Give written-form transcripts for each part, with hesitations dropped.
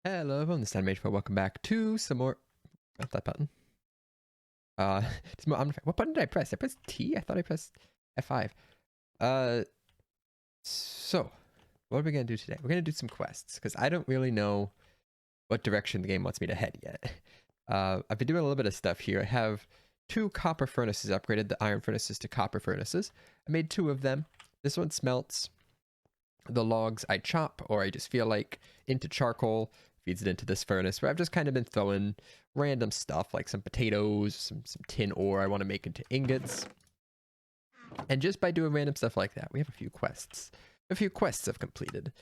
Hello everyone, this is Animation. Welcome back to some more. Press that button. Some more Omnifactory. What button did I press? I pressed T? I thought I pressed F5. So what are we gonna do today? We're gonna do some quests because I don't really know what direction the game wants me to head yet. I've been doing a little bit of stuff here. I have 2 copper furnaces upgraded, the iron furnaces to copper furnaces. I made 2 of them. This one smelts the logs I chop, or I just feel like, into charcoal, feeds it into this furnace where I've just kind of been throwing random stuff like some potatoes, some tin ore I want to make into ingots. And just by doing random stuff like that, we have a few quests. A few quests I've completed.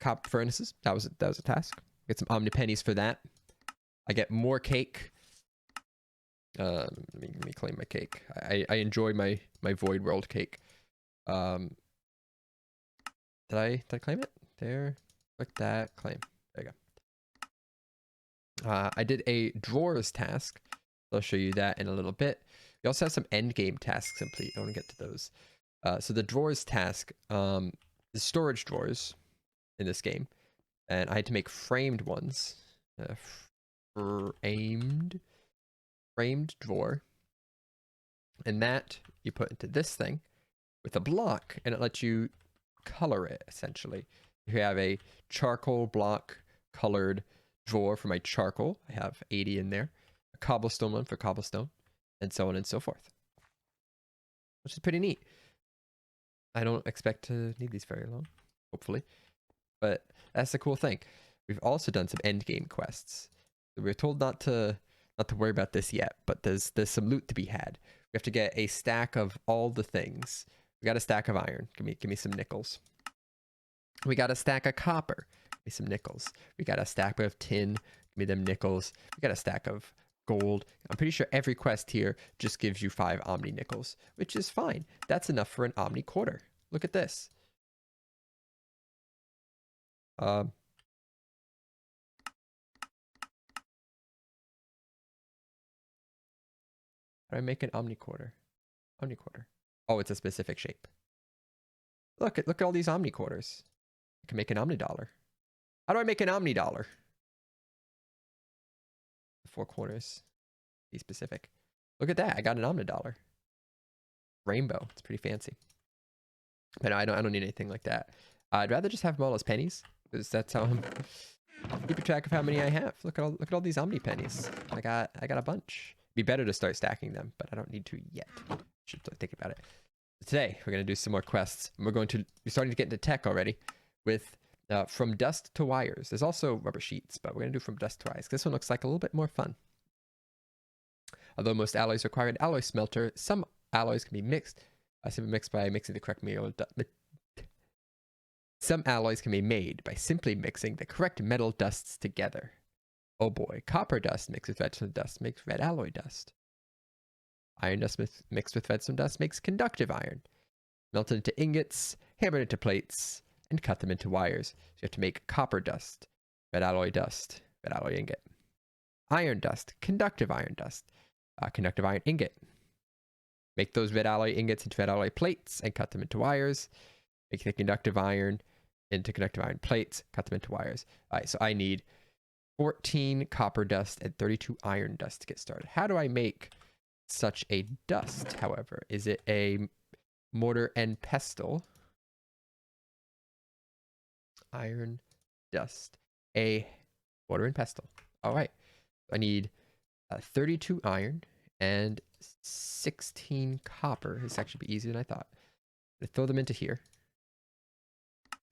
Copper furnaces, that was a task. Get some omni pennies for that. I get more cake. Let me claim my cake. I enjoy my void world cake. Did I claim it? There. Click that. Claim. There you go. I did a drawers task. I'll show you that in a little bit. We also have some end game tasks complete. I want to get to those. So the drawers task, the storage drawers in this game, and I had to make framed ones. Framed drawer, and that you put into this thing with a block, and it lets you color it essentially. If you have a charcoal block colored drawer for my charcoal, I have 80 in there, a cobblestone one for cobblestone, and so on and so forth, which is pretty neat. I don't expect to need these very long, hopefully, but that's the cool thing. We've also done some end game quests. We were told not to worry about this yet, but there's some loot to be had. We have to get a stack of all the things. We got a stack of iron. Give me some nickels. We got a stack of copper. Give me some nickels. We got a stack of tin. Give me them nickels. We got a stack of gold. I'm pretty sure every quest here just gives you 5 omni nickels, which is fine. That's enough for an omni quarter. Look at this. How do I make an omni quarter? Omni quarter. Oh, it's a specific shape. Look at all these omni quarters. I can make an omni dollar. How do I make an omni dollar? The 4 corners. Be specific. Look at that. I got an omni dollar. Rainbow. It's pretty fancy. But no, I don't need anything like that. I'd rather just have them all as pennies, because that's how I'm keeping track of how many I have. Look at all these omni pennies. I got a bunch. It'd be better to start stacking them, but I don't need to yet. Should think about it. Today we're gonna do some more quests. And we're starting to get into tech already with from dust to wires. There's also rubber sheets, but we're gonna do from dust to wires. This one looks like a little bit more fun. Although most alloys require an alloy smelter, some alloys can be mixed. Mixed by mixing the correct metal. Some alloys can be made by simply mixing the correct metal dusts together. Oh boy, copper dust mixed with redstone dust makes red alloy dust. Iron dust mixed with redstone dust makes conductive iron. Melted into ingots, hammered into plates, and cut them into wires. So you have to make copper dust, red alloy ingot. Iron dust, conductive iron dust, conductive iron ingot. Make those red alloy ingots into red alloy plates and cut them into wires. Make the conductive iron into conductive iron plates, cut them into wires. All right, so I need 14 copper dust and 32 iron dust to get started. How do I make such a dust, however? Is it a mortar and pestle? Iron dust. A mortar and pestle. All right. I need 32 iron and 16 copper. This actually be easier than I thought. I throw them into here.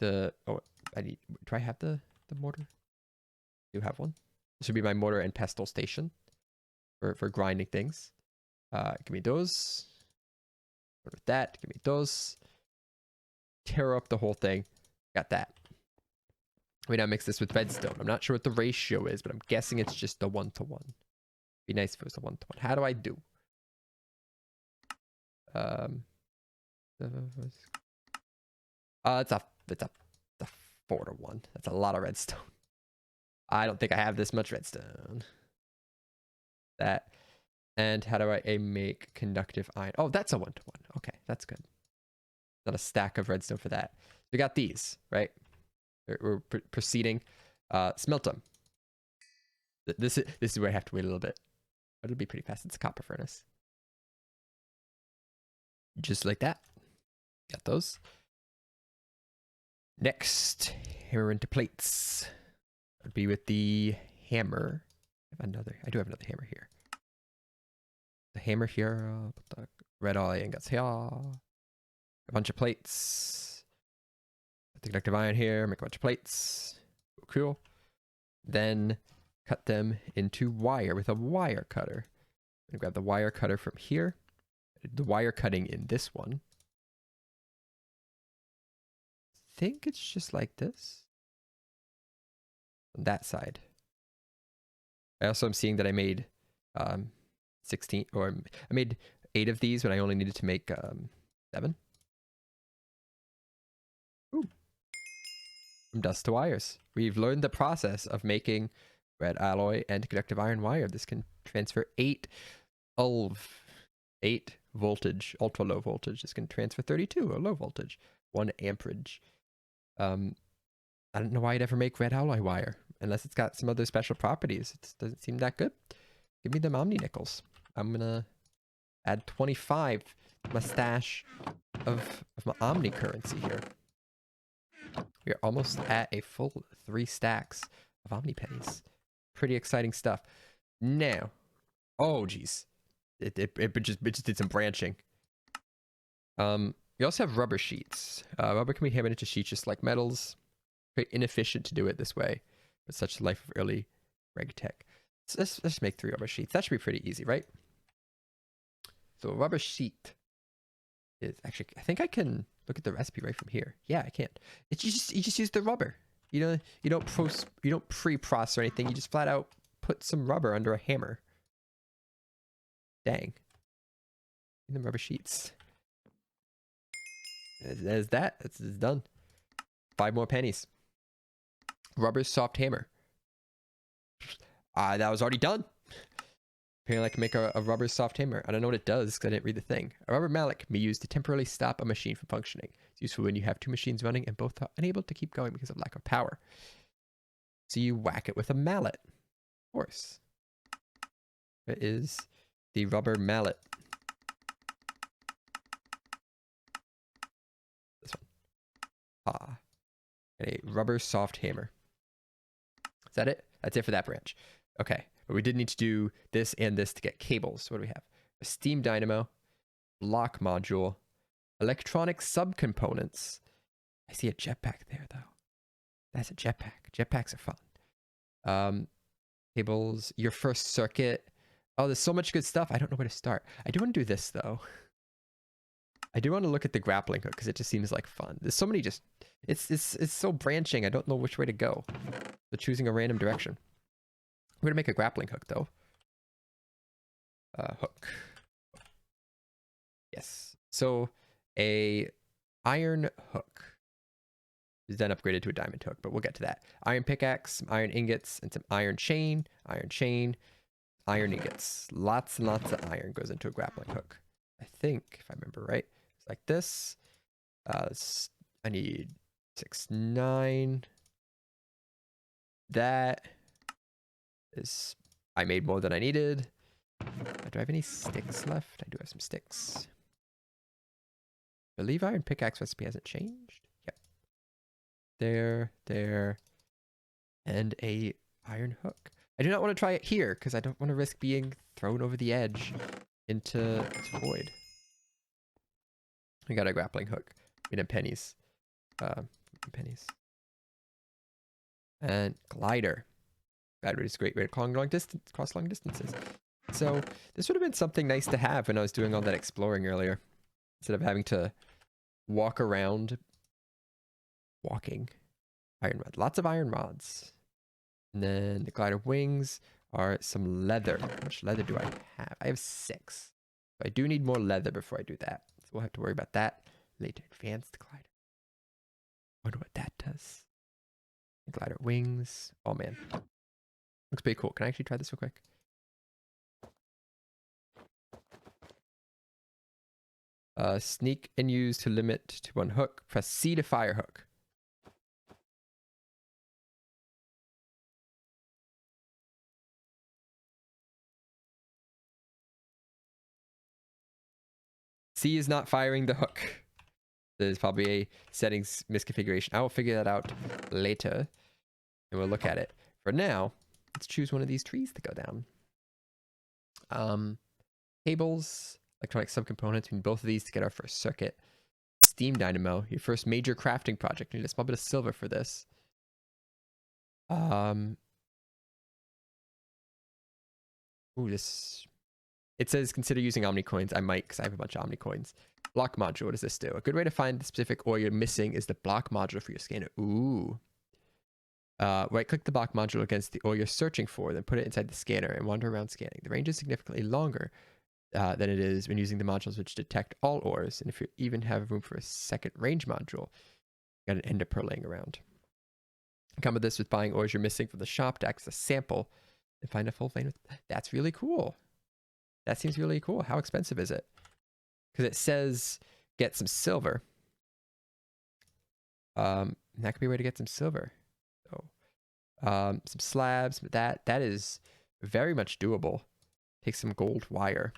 Do I have the mortar? I do have one. This would be my mortar and pestle station for grinding things. Give me those. With that, give me those. Tear up the whole thing. Got that. We now mix this with redstone. I'm not sure what the ratio is, but I'm guessing it's just a 1-to-1. Be nice if it was a 1-to-1. How do I do? It's a 4-to-1. That's a lot of redstone. I don't think I have this much redstone. That. And how do I make conductive iron? Oh, that's a 1-to-1. Okay, that's good. Not a stack of redstone for that. We got these, right? We're proceeding. Smelt them. This is where I have to wait a little bit. But it'll be pretty fast. It's a copper furnace. Just like that. Got those. Next, hammer into plates. Would be with the hammer. I do have another hammer here. The hammer here. Put the red alloy ingots here. A bunch of plates. Put the conductive iron here. Make a bunch of plates. Cool. Then cut them into wire with a wire cutter. I'm gonna grab the wire cutter from here. The wire cutting in this one. I think it's just like this. On that side. I also am seeing that I made 16, or I made 8 of these when I only needed to make 7. Ooh. From dust to wires. We've learned the process of making red alloy and conductive iron wire. This can transfer 8 voltage, ultra low voltage. This can transfer 32 or low voltage, 1 amperage. I don't know why you'd ever make red alloy wire unless it's got some other special properties. It doesn't seem that good. Give me them Omni nickels. I'm gonna add 25 to my stash of my Omni currency here. We're almost at a full 3 stacks of Omni pennies. Pretty exciting stuff. Now, oh geez, it just did some branching. We also have rubber sheets. Rubber can be hammered into sheets just like metals. Very inefficient to do it this way with such the life of early reg tech. So let's make 3 rubber sheets. That should be pretty easy, right? So a rubber sheet is actually, I think I can look at the recipe right from here. Yeah, I can. It's you just use the rubber. You don't pre-process or anything. You just flat out put some rubber under a hammer. Dang. And the rubber sheets. There's that. It's done. 5 more pennies. Rubber soft hammer. That was already done. Apparently I can make a rubber soft hammer. I don't know what it does because I didn't read the thing. A rubber mallet can be used to temporarily stop a machine from functioning. It's useful when you have 2 machines running and both are unable to keep going because of lack of power. So you whack it with a mallet. Of course. It is the rubber mallet. This one. A rubber soft hammer. Is that it? That's it for that branch. Okay, but we did need to do this and this to get cables. So what do we have? A steam dynamo, lock module, electronic subcomponents. I see a jetpack there though. That's a jetpack. Jetpacks are fun. Cables, your first circuit. Oh, there's so much good stuff. I don't know where to start. I do want to do this though. I do want to look at the grappling hook because it just seems like fun. There's so many it's so branching. I don't know which way to go. So choosing a random direction. I'm going to make a grappling hook though. Hook. Yes. So a iron hook is then upgraded to a diamond hook, but we'll get to that. Iron pickaxe, some iron ingots, and some iron chain, iron ingots. Lots and lots of iron goes into a grappling hook. I think, if I remember right, it's like this. I need 6, 9. That is, I made more than I needed. Do I have any sticks left? I do have some sticks. I believe iron pickaxe recipe hasn't changed. Yep. There, and a iron hook. I do not want to try it here because I don't want to risk being thrown over the edge into void. We got a grappling hook. We need pennies. Pennies. And glider. Glider is a great way to cross long distances. So this would have been something nice to have when I was doing all that exploring earlier. Instead of having to walk around walking. Iron rod. Lots of iron rods. And then the glider wings are some leather. How much leather do I have? I have 6. So I do need more leather before I do that. So we'll have to worry about that later. Advanced glider. Wonder what that does. Glider wings. Oh man. Looks pretty cool. Can I actually try this real quick? Sneak and use to limit to 1 hook. Press C to fire hook. C is not firing the hook. There's probably a settings misconfiguration. I will figure that out later, and we'll look at it. For now, let's choose one of these trees to go down. Cables, electronic subcomponents. We need both of these to get our first circuit. Steam dynamo, your first major crafting project. You need a small bit of silver for this. Ooh, this... It says consider using Omni coins. I might, because I have a bunch of Omni coins. Block module, what does this do? A good way to find the specific ore you're missing is the block module for your scanner. Ooh. Right-click the block module against the ore you're searching for, then put it inside the scanner and wander around scanning. The range is significantly longer than it is when using the modules which detect all ores, and if you even have room for a second range module, you got an ender pearl laying around. Come with this with buying ores you're missing from the shop to act as a sample and find a full vein. That's really cool. That seems really cool. How expensive is it? Because it says get some silver. That could be a way to get some silver. So, some slabs. That is very much doable. Take some gold wire.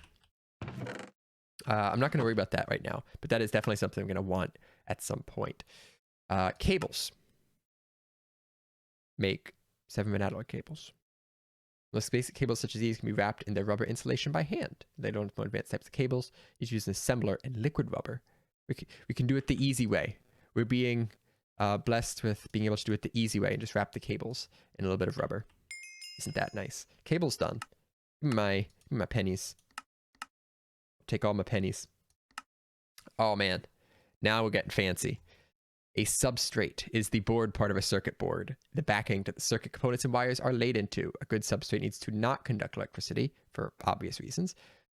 I'm not going to worry about that right now, but that is definitely something I'm going to want at some point. Cables. Make 7-minute alloy cables. Most basic cables such as these can be wrapped in their rubber insulation by hand. They don't have more advanced types of cables. You use an assembler and liquid rubber. We can do it the easy way. We're being blessed with being able to do it the easy way and just wrap the cables in a little bit of rubber. Isn't that nice? Cable's done. Give me my pennies. Take all my pennies. Oh man, now we're getting fancy. A substrate is the board part of a circuit board. The backing that the circuit components and wires are laid into. A good substrate needs to not conduct electricity, for obvious reasons.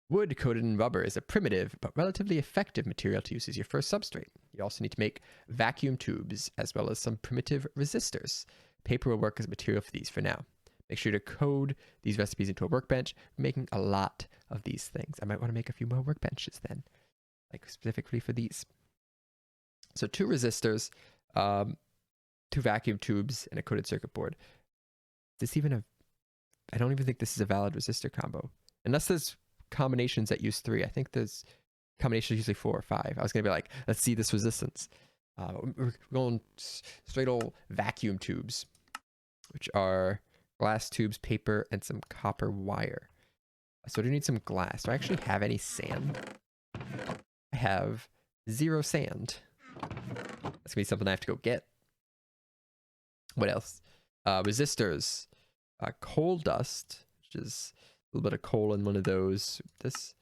Wood coated in rubber is a primitive but relatively effective material to use as your first substrate. You also need to make vacuum tubes as well as some primitive resistors. Paper will work as material for these for now. Make sure to code these recipes into a workbench. We're making a lot of these things. I might want to make a few more workbenches then, like specifically for these. So 2 resistors, 2 vacuum tubes, and a coated circuit board. Is this even a... I don't even think this is a valid resistor combo. Unless there's combinations that use 3. I think there's combinations usually 4 or 5. I was going to be like, let's see this resistance. We're going straight old vacuum tubes, which are glass tubes, paper, and some copper wire. So I do need some glass. Do I actually have any sand? I have 0 sand. That's gonna be something I have to go get. What else? Resistors. Coal dust, which is a little bit of coal in one of those. This,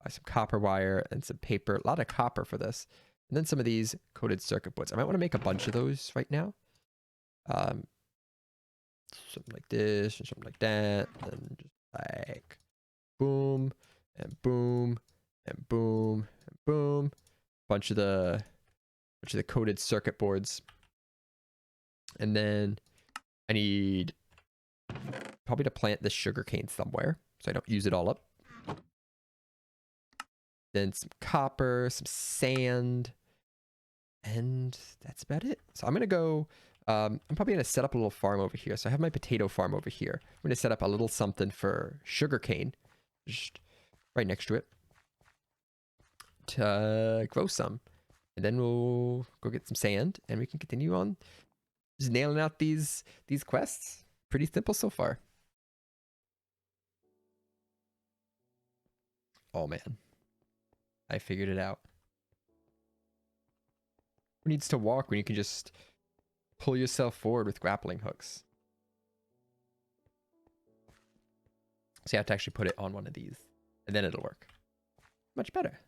some copper wire and some paper. A lot of copper for this. And then some of these coated circuit boards. I might want to make a bunch of those right now. Something like this and something like that. And just like boom and boom and boom and boom. Bunch of the coated circuit boards. And then I need probably to plant this sugarcane somewhere so I don't use it all up. Then some copper, some sand, and that's about it. So I'm gonna go, I'm probably gonna set up a little farm over here. So I have my potato farm over here. I'm gonna set up a little something for sugarcane, just right next to it, to grow some. And then we'll go get some sand and we can continue on just nailing out these quests. Pretty simple so far. Oh man, I figured it out. Who needs to walk when you can just pull yourself forward with grappling hooks? So you have to actually put it on one of these and then it'll work. Much better.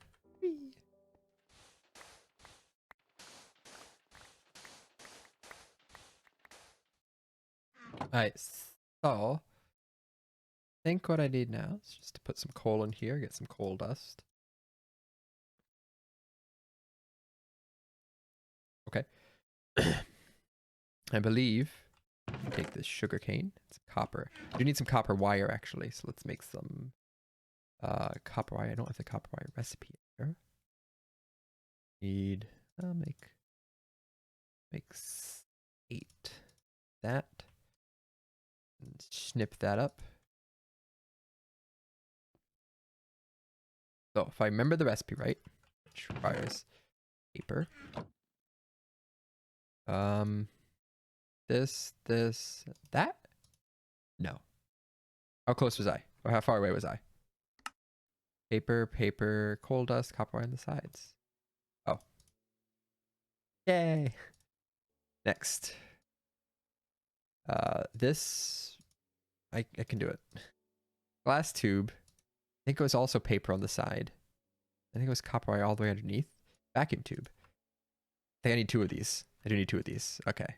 Whee. Alright, so I think what I need now is just to put some coal in here, get some coal dust. Okay. I believe take this sugar cane, some copper. I do need some copper wire actually, so let's make some copper wire. I don't have the copper wire recipe here. Need make 8. That. And snip that up. So if I remember the recipe right, which requires paper. That? No. How close was I? Or how far away was I? Paper, coal dust, copper wire on the sides. Oh. Yay. Next. This, I can do it. Glass tube. I think it was also paper on the side. I think it was copper wire all the way underneath. Vacuum tube. I think I need 2 of these. I do need 2 of these. Okay.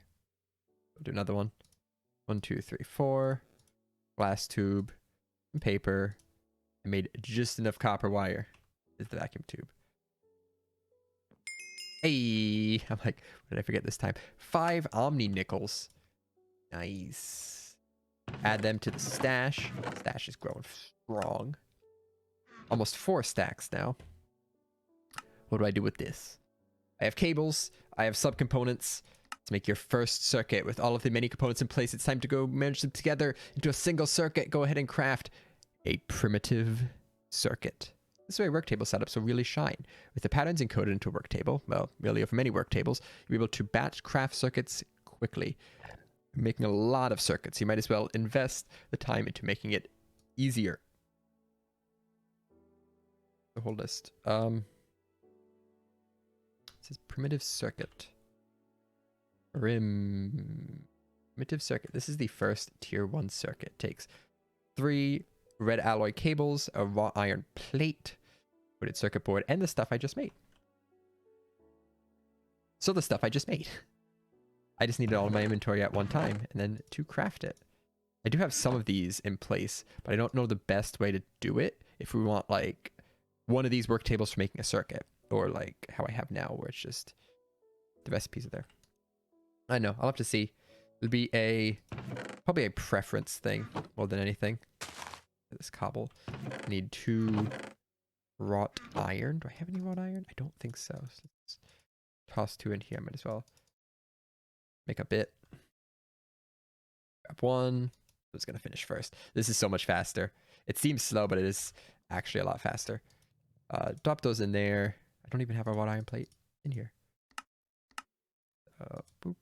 We'll do another one. 1, 2, 3, 4. Glass tube. And paper. I made just enough copper wire. Is the vacuum tube. Hey! I'm like, what did I forget this time? 5 Omni nickels. Nice. Add them to the stash. Stash is growing strong. Almost 4 stacks now. What do I do with this? I have cables. I have subcomponents. Let's make your first circuit with all of the many components in place. It's time to go merge them together into a single circuit. Go ahead and craft a primitive circuit. This way work table setups will really shine. With the patterns encoded into a work table, well, really over many work tables, you'll be able to batch craft circuits quickly. Making a lot of circuits. You might as well invest the time into making it easier. The whole list. It says primitive circuit. Primitive circuit. This is the first tier 1 circuit. It takes 3 red alloy cables, a raw iron plate, printed circuit board, and the stuff I just made. So the stuff I just made. I just needed all of my inventory at one time, and then to craft it. I do have some of these in place, but I don't know the best way to do it if we want, like, one of these work tables for making a circuit, or like how I have now, where it's just the recipes are there. I know, I'll have to see. It'll be probably a preference thing more than anything. This cobble. I need 2 wrought iron. Do I have any wrought iron? I don't think so. So let's toss 2 in here. I might as well make a bit. Grab 1. Who's gonna finish first? This is so much faster. It seems slow, but it is actually a lot faster. Drop those in there. I don't even have a wrought iron plate in here. Boop.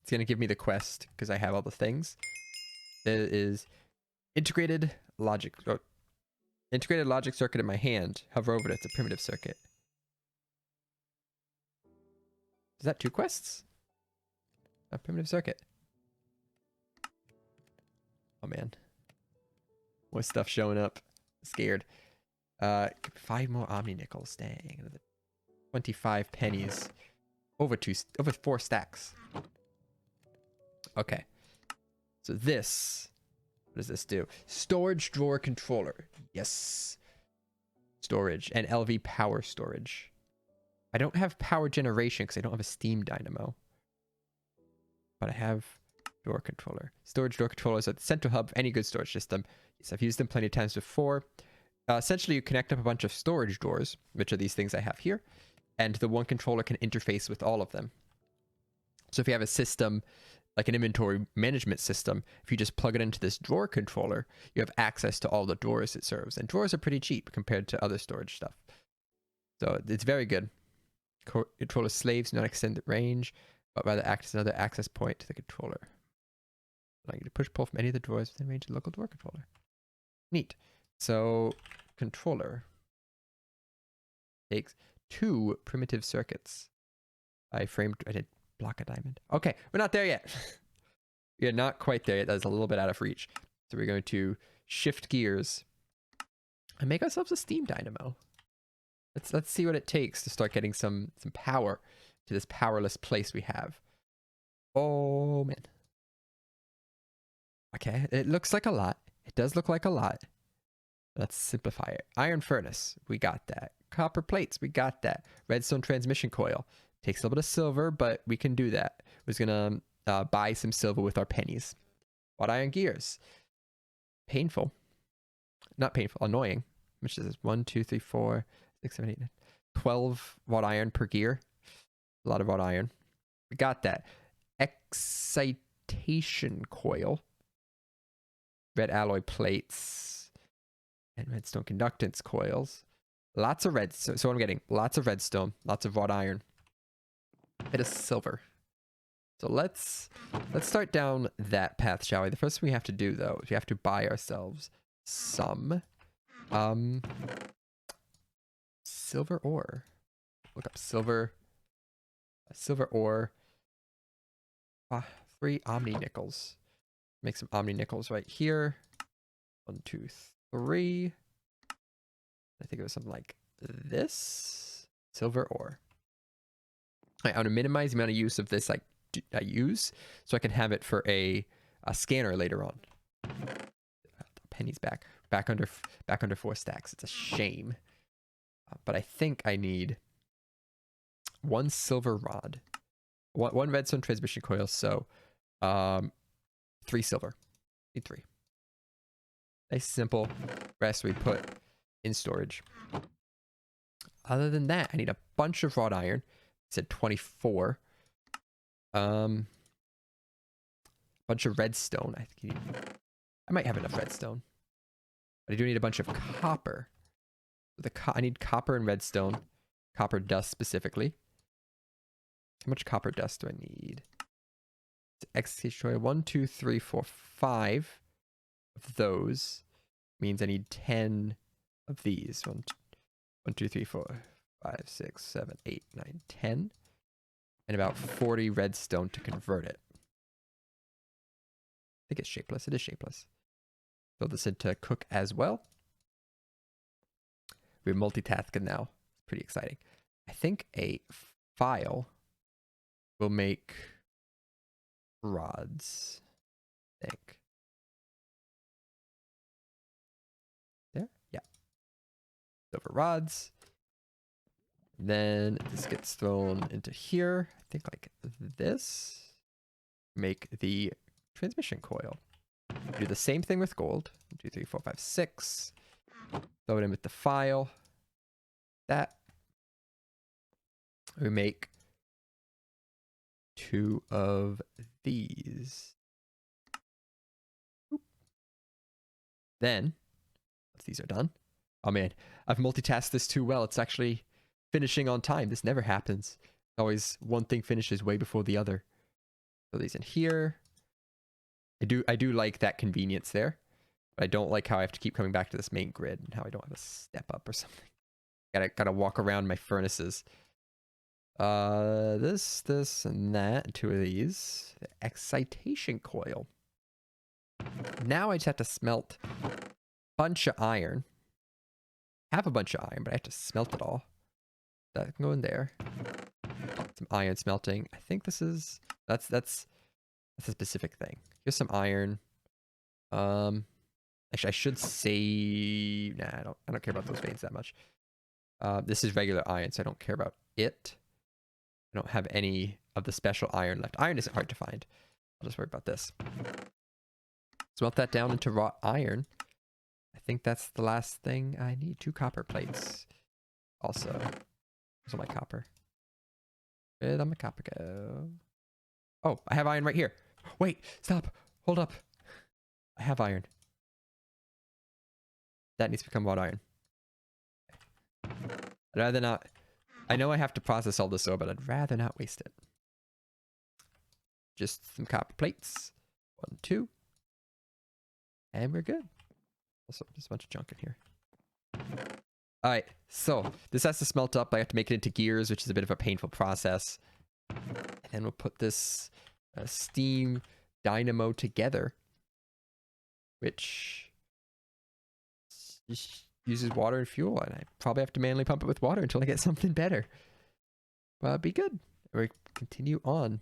It's gonna give me the quest because I have all the things. There is integrated logic circuit in my hand. Hover over it. It's a primitive circuit. Is that 2 quests? A primitive circuit. Oh man. More stuff showing up. Scared. 5 more Omni nickels. Dang. 25 pennies. Over 4 stacks. Okay. So this, what does this do? Storage drawer controller. Yes. Storage and LV power storage. I don't have power generation because I don't have a steam dynamo. But I have door controller. Storage door controller is at the central hub of any good storage system. Yes, I've used them plenty of times before. Essentially, you connect up a bunch of storage doors, which are these things I have here, and the one controller can interface with all of them. So if you have a system, like an inventory management system, if you just plug it into this drawer controller, you have access to all the drawers it serves. And drawers are pretty cheap compared to other storage stuff. So it's very good. Controller slaves do not extend the range, but rather act as another access point to the controller. Allow you to push pull from any of the drawers within range of the local drawer controller. Neat. So controller takes 2 primitive circuits. I did block a diamond. Okay, we're not there yet. We are not quite there yet. That's a little bit out of reach. So we're going to shift gears and make ourselves a steam dynamo. Let's see what it takes to start getting some power to this powerless place we have. Oh man. Okay, it looks like a lot. It does look like a lot. Let's simplify it. Iron furnace, we got that. Copper plates, we got that. Redstone transmission coil. Takes a little bit of silver, but we can do that. We're just gonna buy some silver with our pennies. Wrought iron gears. Painful. Not painful, annoying. How much is this? 1, 2, 3, 4, 6, 7, 8, 9. 12 wrought iron per gear. A lot of wrought iron. We got that. Excitation coil. Red alloy plates. And redstone conductance coils. Lots of red. So what I'm getting, lots of redstone, lots of wrought iron, a bit of silver. So let's start down that path, shall we? The first thing we have to do, though, is we have to buy ourselves some silver ore. Look up silver ore. 3 omni nickels. Make some omni nickels right here. 1, 2, 3. I think it was something like this. Silver ore. I'm going to minimize the amount of use of this I use, so I can have it for a scanner later on. Penny's back under 4 stacks. It's a shame, but I think I need 1 silver rod, 1 redstone transmission coil. So, 3 silver. Need 3. Nice simple. Rest we put in storage. Other than that, I need a bunch of wrought iron. I said 24. Bunch of redstone. I might have enough redstone, but I do need a bunch of copper. I need copper and redstone. Copper dust specifically. How much copper dust do I need? Execution 1, 2, 3, 4, 5 of those. Means I need 10 of these. 1, 2, 3, 4, 5, 6, 7, 8, 9, 10. And about 40 redstone to convert it. I think it's shapeless. It is shapeless. Throw this into cook as well. We're multitasking now. It's pretty exciting. I think a file will make rods. I think. There? Yeah. Silver rods. Then this gets thrown into here. I think like this. Make the transmission coil. Do the same thing with gold. 1, 2, 3, 4, 5, 6. Throw it in with the file. That. We make 2 of these. Oop. Then, once these are done. Oh man, I've multitasked this too well. It's actually finishing on time. This never happens. Always one thing finishes way before the other. Throw these in here. I do like that convenience there. But I don't like how I have to keep coming back to this main grid and how I don't have a step up or something. Gotta walk around my furnaces. This, and that. 2 of these. The excitation coil. Now I just have to smelt a bunch of iron. Have a bunch of iron, but I have to smelt it all. That can go in there. Some iron smelting. I think this is that's a specific thing. Here's some iron. Actually, I should say, nah, I don't care about those veins that much. This is regular iron, so I don't care about it. I don't have any of the special iron left. Iron isn't hard to find. I'll just worry about this. Smelt that down into wrought iron. I think that's the last thing I need. 2 copper plates. Also, where's all my copper? Where'd all my copper go? Oh, I have iron right here. Wait, stop. Hold up. I have iron. That needs to become wrought iron. I'd rather not. I know I have to process all this ore, but I'd rather not waste it. Just some copper plates. 1, 2. And we're good. Also, there's a bunch of junk in here. Alright, so this has to smelt up. I have to make it into gears, which is a bit of a painful process. And then we'll put this steam dynamo together, which just uses water and fuel. And I probably have to manually pump it with water until I get something better. But it'll be good. We continue on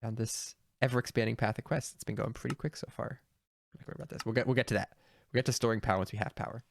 down this ever-expanding path of quests. It's been going pretty quick so far. I'm not worried about this. We'll get to that. We'll get to storing power once we have power.